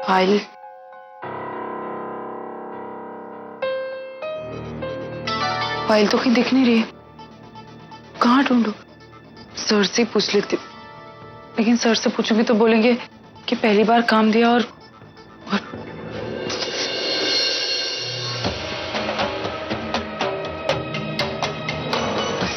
File file तो कहीं दिख नहीं रही है। कहाँ ढूंढूं? सर से पूछ लेती हूँ, लेकिन सर से पूछूंगी तो बोलेंगे कि पहली बार काम दिया और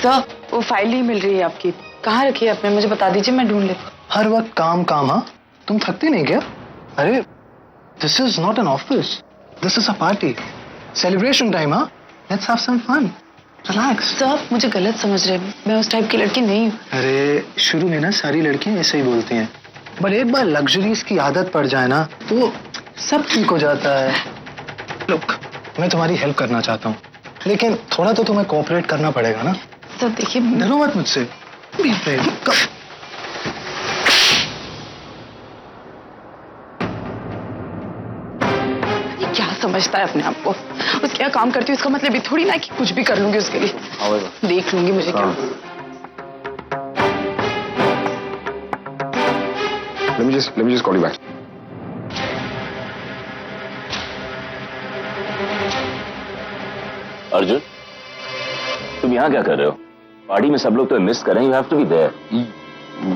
सर वो फाइल नहीं मिल रही है आपकी। कहाँ रखी है आपने? मुझे बता दीजिए, मैं ढूंढ लेती हूँ। हर वक्त काम काम। हाँ, तुम थकती नहीं क्या? अरे this is not an office, this is a party, celebration time. हाँ, let's have some fun, relax. Sir मुझे गलत समझ रहे हैं, मैं उस टाइप की लड़की नहीं हूँ। अरे शुरू में ना सारी लड़कियां ऐसे ही बोलती हैं, पर एक बार लग्जरीज की आदत पड़ जाए ना तो सब ठीक हो जाता है। लुक, मैं तुम्हारी हेल्प करना चाहता हूँ, लेकिन थोड़ा तो तुम्हें कोऑपरेट करना पड़ेगा ना। सर देखिए, डरो मत मुझसे। Be brave. Come. क्या समझता है अपने आप को? उसके यहाँ काम करती हूँ इसका मतलब ये थोड़ी ना कि कुछ भी कर लूंगी उसके लिए। देख लूंगी मुझे क्या। Let me just call you back. Arjun, तुम यहाँ क्या कर रहे हो? पार्टी में सब लोग तो मिस कर रहे हैं, you have to be there.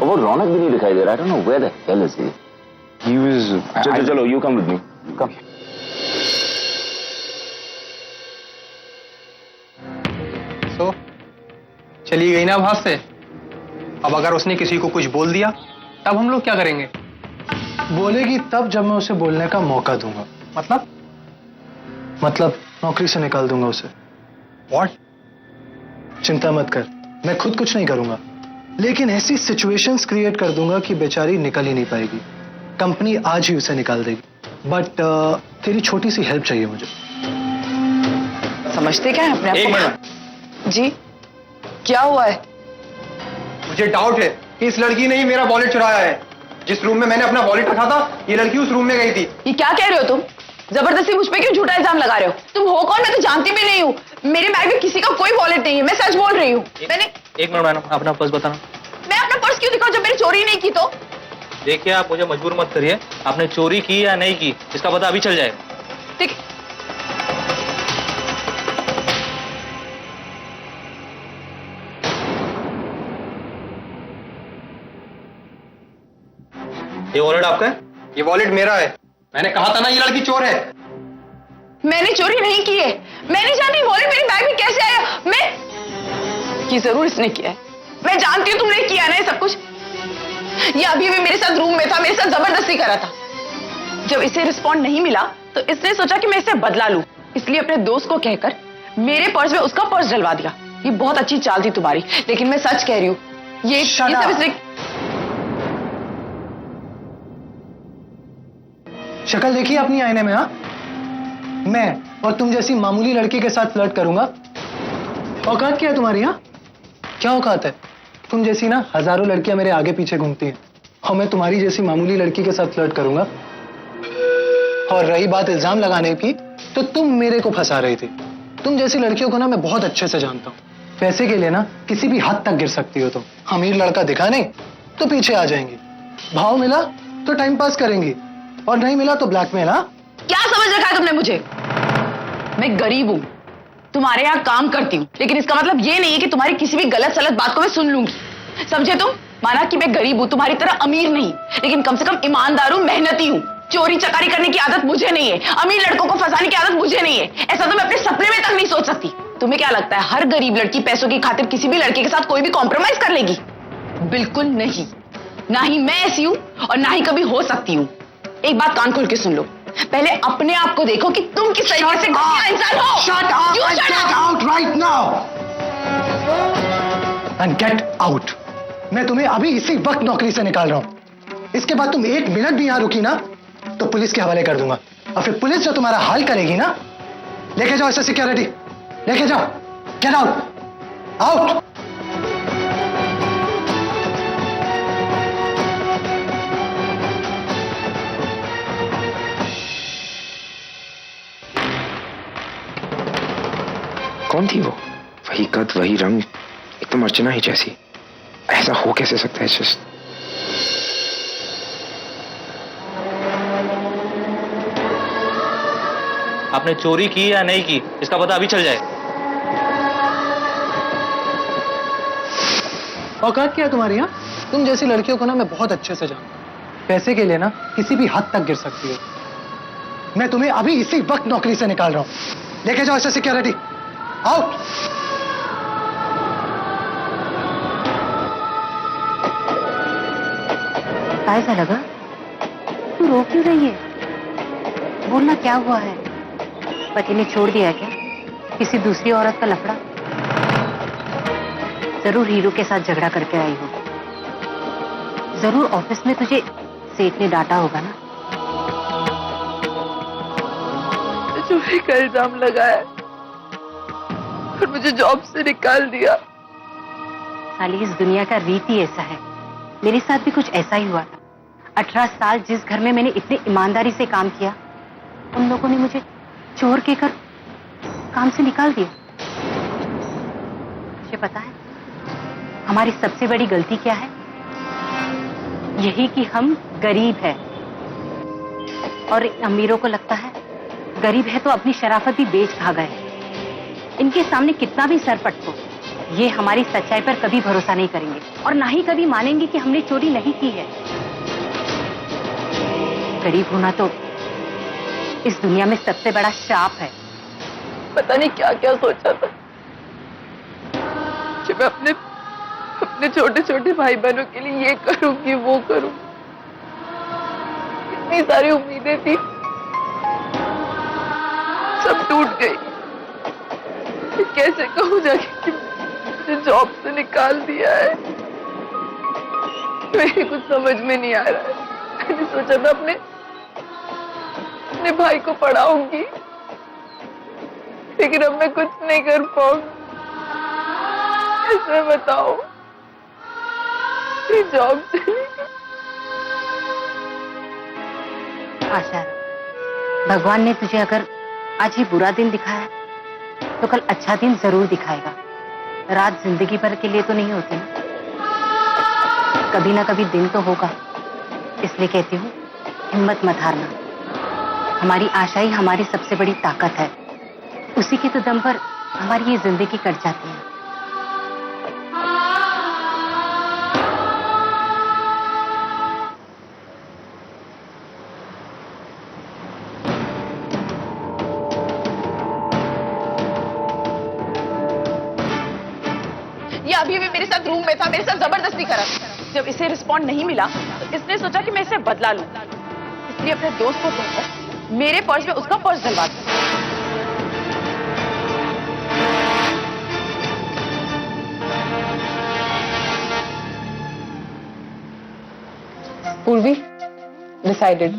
और वो रौनक भी नहीं दिखाई दे रहा है। I don't know where the hell is he? He was. चलो, you come with me. Come. So, चली गई ना भाग से। अब अगर उसने किसी को कुछ बोल दिया, तब हम लोग क्या करेंगे? बोलेगी तब जब मैं उसे बोलने का मौका दूंगा। मतलब नौकरी से निकाल दूंगा उसे। What? चिंता मत कर, मैं खुद कुछ नहीं करूंगा, लेकिन ऐसी सिचुएशंस क्रिएट कर दूंगा कि बेचारी निकल ही नहीं पाएगी। कंपनी आज ही उसे निकाल देगी। बट तेरी छोटी सी हेल्प चाहिए मुझे। समझते क्या है अपने एक आप मिनट, को? जी क्या हुआ है? मुझे डाउट है कि इस लड़की ने ही मेरा वॉलेट चुराया है। जिस रूम में मैंने अपना वॉलेट रखा था, ये लड़की उस रूम में गई थी। ये क्या कह रहे हो तुम? जबरदस्ती मुझ पे क्यों झूठा इल्जाम लगा रहे हो? तुम हो कौन? मैं तो जानती भी नहीं हूँ। मेरे बैग में किसी का कोई वॉलेट नहीं है, मैं सच बोल रही हूँ। मैंने एक मिनट मैडम, अपना पर्स बताना। मैं अपना पर्स क्यों दिखाऊं जब मैंने चोरी नहीं की? तो देखिए, आप मुझे मजबूर मत करिए। आपने चोरी की या नहीं की, इसका पता अभी चल जाएगा। ठीक है। ये वॉलेट आपका है? ये वॉलेट मेरा है। मैंने कहा था ना, ये लड़की चोर है। मैंने चोरी नहीं की है। मैं नहीं जानती वॉलेट मेरे बैग में कैसे आया। ये जरूर इसने किया है। मैं जानती हूँ तुमने किया ना ये सब कुछ। ये अभी भी मेरे साथ रूम में था, मेरे साथ जबरदस्ती करा था। जब इसे रिस्पॉन्ड नहीं मिला तो इसने सोचा कि मैं इससे बदला लूं, इसलिए अपने दोस्त को कहकर मेरे पर्स में उसका पर्स डलवा दिया। ये बहुत अच्छी चाल थी तुम्हारी, लेकिन मैं सच कह रही हूँ, ये सब इसने। शक्ल देखी अपनी आईने में? हाँ, मैं और तुम जैसी मामूली लड़की के साथ फ्लर्ट करूंगा? औकात क्या है तुम्हारी? हाँ, क्या औकात है? तुम जैसी ना हजारों लड़कियां मेरे आगे पीछे घूमती हैं, और मैं तुम्हारी जैसी मामूली लड़की के साथ फ्लर्ट करूंगा? और रही बात इल्जाम लगाने की, तो तुम मेरे को फंसा रही थी। तुम जैसी लड़कियों को ना मैं बहुत अच्छे से जानता हूं। पैसे के लिए ना किसी भी हद तक गिर सकती हो तुम। अमीर लड़का दिखा नहीं तो पीछे आ जाएंगी, भाव मिला तो टाइम पास करेंगी, और नहीं मिला तो ब्लैकमेल। हाँ, क्या समझ रखा है तुमने मुझे? मैं गरीब हूं, तुम्हारे यहाँ काम करती हूँ, लेकिन इसका मतलब ये नहीं है कि तुम्हारी किसी भी गलत सलत बात को मैं सुन लूंगी। समझे तुम? माना कि मैं गरीब हूं, तुम्हारी तरह अमीर नहीं, लेकिन कम से कम ईमानदार हूं, मेहनती हूं। चोरी चकारी करने की आदत मुझे नहीं है, अमीर लड़कों को फंसाने की आदत मुझे नहीं है। ऐसा तो मैं अपने सपने में तक नहीं सोच सकती। तुम्हें क्या लगता है हर गरीब लड़की पैसों की खातिर किसी भी लड़के के साथ कोई भी कॉम्प्रोमाइज कर लेगी? बिल्कुल नहीं। ना ही मैं ऐसी हूं और ना ही कभी हो सकती हूं। एक बात कान खोल के सुन लो, पहले अपने आप को देखो कि तुम किस तरीके से घटिया इंसान हो। Shut up and get out right now. And get out. मैं तुम्हें अभी इसी वक्त नौकरी से निकाल रहा हूं। इसके बाद तुम एक मिनट भी यहां रुकी ना तो पुलिस के हवाले कर दूंगा, और फिर पुलिस जो तुम्हारा हाल करेगी ना, लेके जाओ इसे सिक्योरिटी, लेके जाओ। Get out, out. कौन थी वो? वही कद, वही रंग, एकदम अर्चना ही जैसी। ऐसा हो कैसे सकता है? जस्ट आपने चोरी की या नहीं की इसका पता अभी चल जाए। औकात क्या है तुम्हारी? यहाँ तुम जैसी लड़कियों को ना मैं बहुत अच्छे से जानता हूं। पैसे के लिए ना किसी भी हद तक गिर सकती हो। मैं तुम्हें अभी इसी वक्त नौकरी से निकाल रहा हूं। लेके जाओ इसे सिक्योरिटी। आउट। ऐसा लगा तू रो क्यों रही है? बोलना क्या हुआ है? पति ने छोड़ दिया है क्या? किसी दूसरी औरत का लफड़ा? जरूर हीरो के साथ झगड़ा करके आई हो। जरूर ऑफिस में तुझे सेठ ने डांटा होगा ना। चोरी का इल्जाम लगाया और मुझे जॉब से निकाल दिया। साली, इस दुनिया का रीति ऐसा है। मेरे साथ भी कुछ ऐसा ही हुआ था। 18 साल जिस घर में मैंने इतनी ईमानदारी से काम किया, उन लोगों ने मुझे चोर कहकर काम से निकाल दिया। मुझे पता है हमारी सबसे बड़ी गलती क्या है? यही कि हम गरीब हैं। और अमीरों को लगता है गरीब है तो अपनी शराफत भी बेच खा गए। इनके सामने कितना भी सर पटको, ये हमारी सच्चाई पर कभी भरोसा नहीं करेंगे और ना ही कभी मानेंगे कि हमने चोरी नहीं की है। गरीब होना तो इस दुनिया में सबसे बड़ा श्राप है। पता नहीं क्या क्या सोचा था कि मैं अपने छोटे छोटे भाई बहनों के लिए ये करूंगी वो करूं। इतनी सारी उम्मीदें थी, सब टूट गई। कि कैसे कहूं जाके कि मुझे जॉब से निकाल दिया है, मेरे कुछ समझ में नहीं आ रहा है। मैंने सोचा था अपने भाई को पढ़ाऊंगी, लेकिन अब मैं कुछ नहीं कर पाऊंगी। कैसे बताओ, जॉब चली गई। आशा, भगवान ने तुझे अगर आज ये बुरा दिन दिखाया तो कल अच्छा दिन जरूर दिखाएगा। रात जिंदगी भर के लिए तो नहीं होती ना, कभी ना कभी दिन तो होगा। इसलिए कहती हूँ हिम्मत मत हारना। हमारी आशा ही हमारी सबसे बड़ी ताकत है। उसी के तो दम पर हमारी ये जिंदगी कट जाती है। ये अभी भी मेरे साथ रूम में था, मेरे साथ जबरदस्ती करा। जब इसे रिस्पॉन्ड नहीं मिला तो इसने सोचा कि मैं इसे बदला लूं, इसलिए अपने दोस्त को कहकर मेरे पर्स में उसका पर्स डलवा दिया। पूर्वी, डिसाइडेड,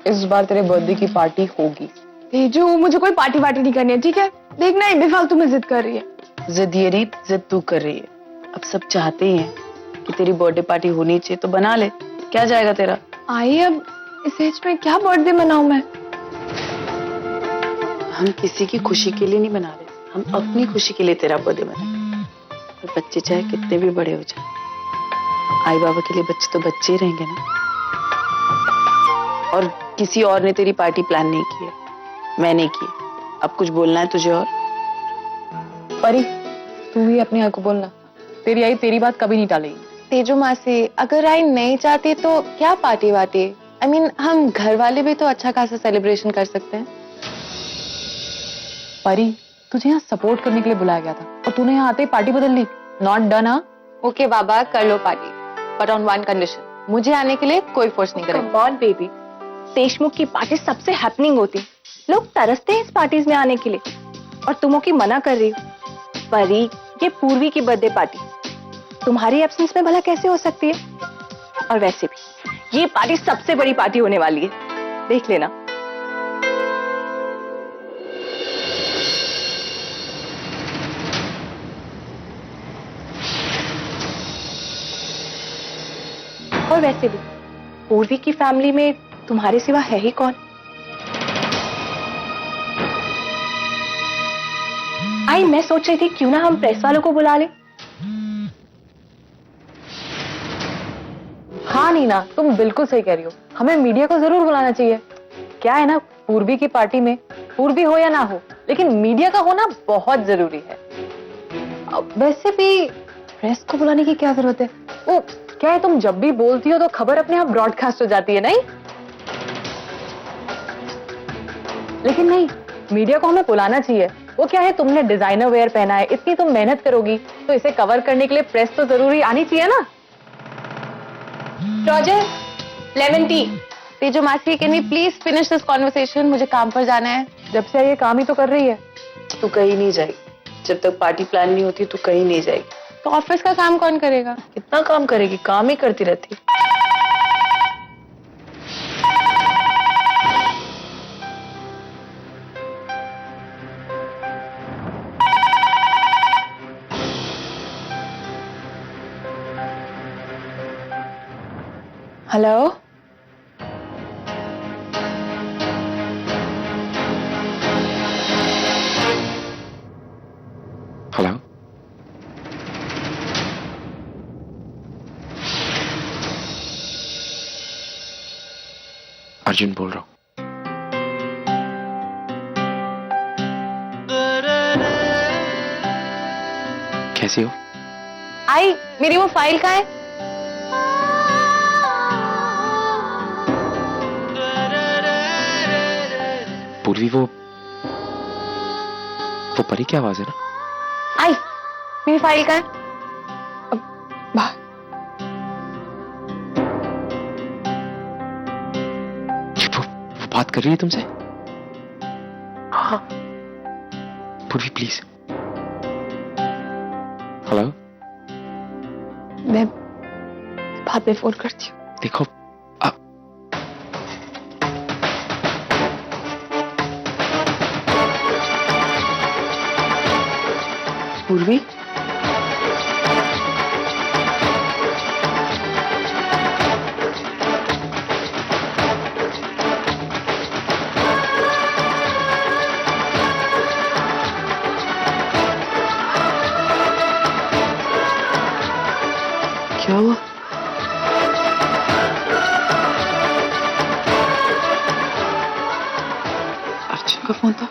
इस बार तेरे बर्थडे की पार्टी होगी। भेजो, मुझे कोई पार्टी वार्टी नहीं करनी है, ठीक है? देखना ही बेफालतू में जिद कर रही है। जिद ये रीत, जिद तू कर रही है। अब सब चाहते हैं कि तेरी बर्थडे पार्टी होनी चाहिए, तो बना ले, क्या जाएगा तेरा। आई, अब इस एज में क्या बर्थडे मनाऊं मैं? हम किसी की खुशी के लिए नहीं बना रहे, हम अपनी खुशी के लिए तेरा बर्थडे मना। और बच्चे चाहे कितने भी बड़े हो जाए, आई बाबा के लिए बच्चे तो बच्चे ही रहेंगे ना। और किसी और ने तेरी पार्टी प्लान नहीं की है, मैंने की। अब कुछ बोलना है तुझे और? परी, तू ही अपनी आई को बोलना। तेरी आई तेरी बात कभी नहीं टालेगी। तेजो मासी, अगर आई नहीं चाहती तो क्या पार्टी वार्टी? आई मीन, हम घर वाले भी तो अच्छा खासा सेलिब्रेशन कर सकते हैं। परी, तुझे यहाँ सपोर्ट करने के लिए बुलाया गया था और तूने यहाँ आते ही पार्टी बदल ली। Not done. हाँ, ओके बाबा, कर लो party, but on one condition, मुझे आने के लिए कोई फोर्स नहीं करेगा। कम ऑन बेबी, देशमुख की पार्टी सबसे हैपनिंग होती, लोग तरसते हैं इस पार्टीज में आने के लिए, और तुम की मना कर रही हो। परी, ये पूर्वी की बर्थडे पार्टी तुम्हारी एब्सेंस में भला कैसे हो सकती है? और वैसे भी ये पार्टी सबसे बड़ी पार्टी होने वाली है, देख लेना। और वैसे भी पूर्वी की फैमिली में तुम्हारे सिवा है ही कौन? आई, मैं सोच रही थी क्यों ना हम प्रेस वालों को बुला ले। हाँ नीना, तुम बिल्कुल सही कह रही हो, हमें मीडिया को जरूर बुलाना चाहिए। क्या है ना, पूर्वी की पार्टी में पूर्वी हो या ना हो, लेकिन मीडिया का होना बहुत जरूरी है। वैसे भी प्रेस को बुलाने की क्या जरूरत है? वो क्या है, तुम जब भी बोलती हो तो खबर अपने आप ब्रॉडकास्ट हो जाती है, नहीं? लेकिन नहीं, मीडिया को हमें बुलाना चाहिए। वो क्या है, तुमने डिजाइनर वेयर पहना है, इतनी तुम मेहनत करोगी तो इसे कवर करने के लिए प्रेस तो जरूरी आनी चाहिए ना। Roger, lemon tea. तेजो मासी, can we please finish this conversation? मुझे काम पर जाना है। जब से ये काम ही तो कर रही है। तू कहीं नहीं जाएगी जब तक पार्टी प्लान नहीं होती। तू कहीं नहीं जाएगी। तो ऑफिस का काम कौन करेगा? कितना काम करेगी? काम ही करती रहती। Hello, hello. अर्जुन बोल रहा हूँ। कैसी हो? आई, मेरी वो फाइल कहाँ है? पूर्वी, वो परी की आवाज है ना? आई, मेरी फाइल कहाँ है? वो बात कर रही है तुमसे? हाँ। पूर्वी प्लीज। हेलो। मैं बाद में फोन करती हूँ। देखो, पूर्वी, क्या हुआ? अर्जुन का फोन था।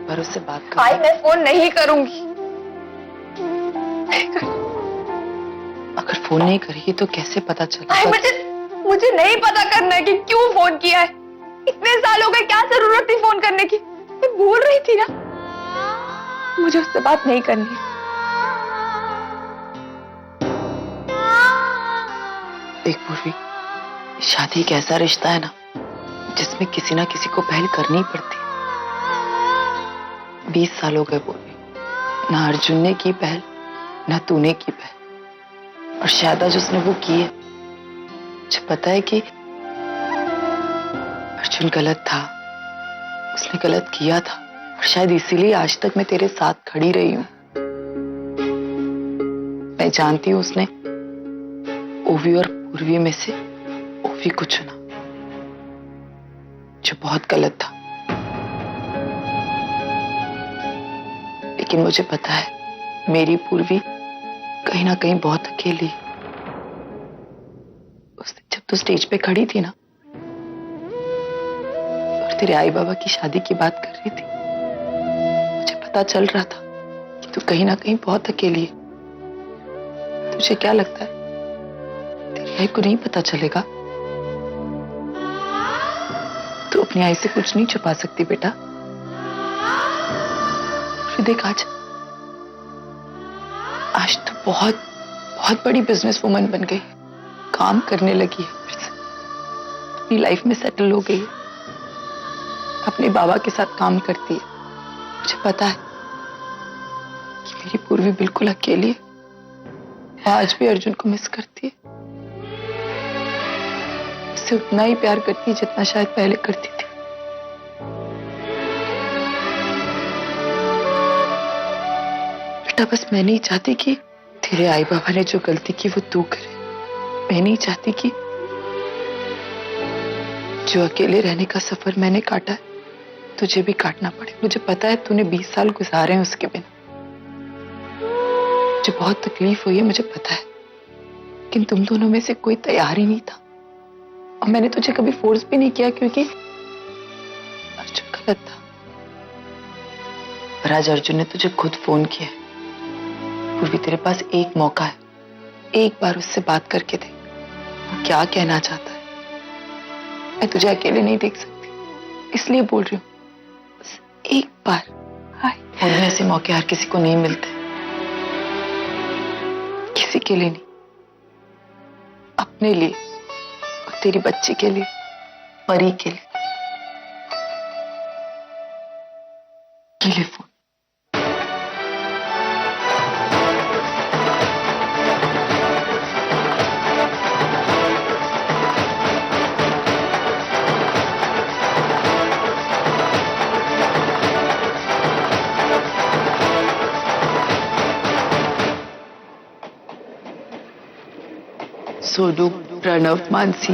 पर उससे बात कर। आई, मैं फोन नहीं करूंगी। अगर फोन नहीं करेगी तो कैसे पता आई, चलेगा? मुझे नहीं पता करना है कि क्यों फोन किया है। इतने साल हो गए, क्या जरूरत थी फोन करने की? मैं भूल रही थी ना। मुझे उससे बात नहीं करनी है। देख पूर्वी, शादी एक ऐसा रिश्ता है ना जिसमें किसी ना किसी को पहल करनी ही पड़ती है। 20 साल हो गए पूर्वी, ना अर्जुन ने की पहल ना तूने की पहल, और शायद आज उसने वो की है। मुझे पता है कि अर्जुन गलत था, उसने गलत किया था, और शायद इसीलिए आज तक मैं तेरे साथ खड़ी रही हूं। मैं जानती हूं उसने ओवी और पूर्वी में से ओवी को चुना, जो बहुत गलत था। लेकिन मुझे पता है मेरी पूर्वी कहीं ना कहीं बहुत अकेली। उसने जब तू स्टेज पे खड़ी थी ना और तेरे आई बाबा की शादी की बात कर रही थी, मुझे पता चल रहा था कि तू कहीं ना कहीं बहुत अकेली है। तुझे क्या लगता है तेरी आई को नहीं पता चलेगा? तू अपनी आई से कुछ नहीं छुपा सकती बेटा। फिर देख, आज तो बहुत बहुत बड़ी बिजनेस वुमन बन गई, काम करने लगी है, फिर से अपनी लाइफ में सेटल हो गई है, अपने बाबा के साथ काम करती है। मुझे पता है मेरी पूर्वी बिल्कुल अकेली है। वो आज भी अर्जुन को मिस करती है। उससे उतना ही प्यार करती है जितना शायद पहले करती थी। बेटा बस मैं नहीं चाहती कि तेरे आई बाबा ने जो गलती की वो तू करे। मैं नहीं चाहती कि जो अकेले रहने का सफर मैंने काटा है तुझे भी काटना पड़े। मुझे पता है तूने 20 साल गुजारे हैं उसके बिना। मुझे बहुत तकलीफ हुई है, मुझे पता है, लेकिन तुम दोनों में से कोई तैयार ही नहीं था। और मैंने तुझे कभी फोर्स भी नहीं किया क्योंकि अर्जुन गलत था। पर आज अर्जुन ने तुझे खुद फोन किया है। पूर्वी तेरे पास एक मौका है, एक बार उससे बात करके देख वो क्या कहना चाहता है। मैं तुझे अकेले नहीं देख सकती, इसलिए बोल रही हूँ, बस एक बार। और ऐसे मौके हर किसी को नहीं मिलते, किसी के लिए नहीं, अपने लिए और तेरी बच्ची के लिए, परी के लिए। ये ले फोन। सोनू, प्रणव, मानसी,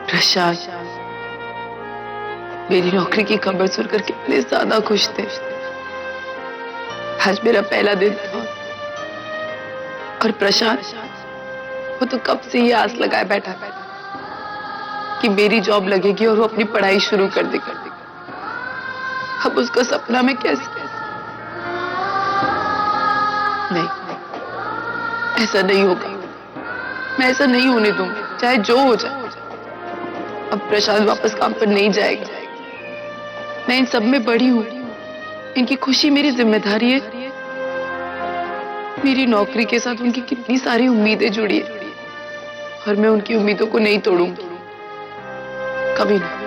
प्रशांत मेरी नौकरी की खबर सुनकर कितने ज्यादा खुश थे। आज मेरा पहला दिन था और प्रशांत वो तो कब से ये आस लगाए बैठा कि मेरी जॉब लगेगी और वो अपनी पढ़ाई शुरू कर देगा। अब उसका सपना मैं कैसे नहीं, ऐसा नहीं होगा। मैं ऐसा नहीं होने दूंगी, चाहे जो हो जाए। अब प्रशांत वापस काम पर नहीं जाएगा। मैं इन सब में बड़ी हूं, इनकी खुशी मेरी जिम्मेदारी है। मेरी नौकरी के साथ उनकी कितनी सारी उम्मीदें जुड़ी है और मैं उनकी उम्मीदों को नहीं तोड़ूंगी, कभी नहीं।